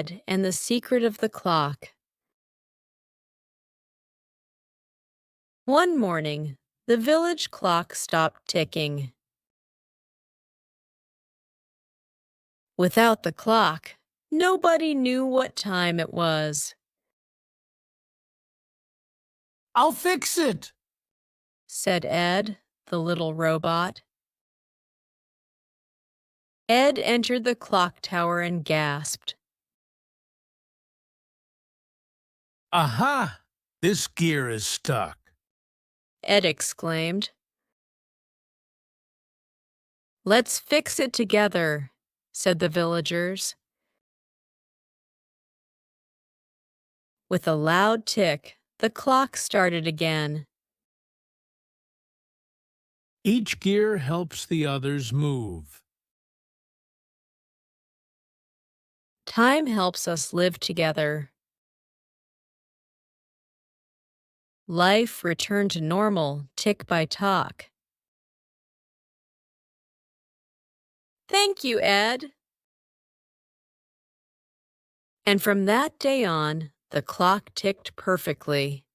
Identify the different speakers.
Speaker 1: Ed and the Secret of the Clock. One morning, the village clock stopped ticking. Without the clock, nobody knew what time it was,
Speaker 2: I'll fix it.
Speaker 1: said Ed, the little robot. Ed entered the clock tower and gasped.
Speaker 2: Aha! This gear is stuck.
Speaker 1: Ed exclaimed. Let's fix it together, said the villagers. With a loud tick, the clock started again.
Speaker 2: Each gear helps the others move.
Speaker 1: Time helps us live together. Life returned to normal, tick by tock. Thank you, Ed. And from that day on, the clock ticked perfectly.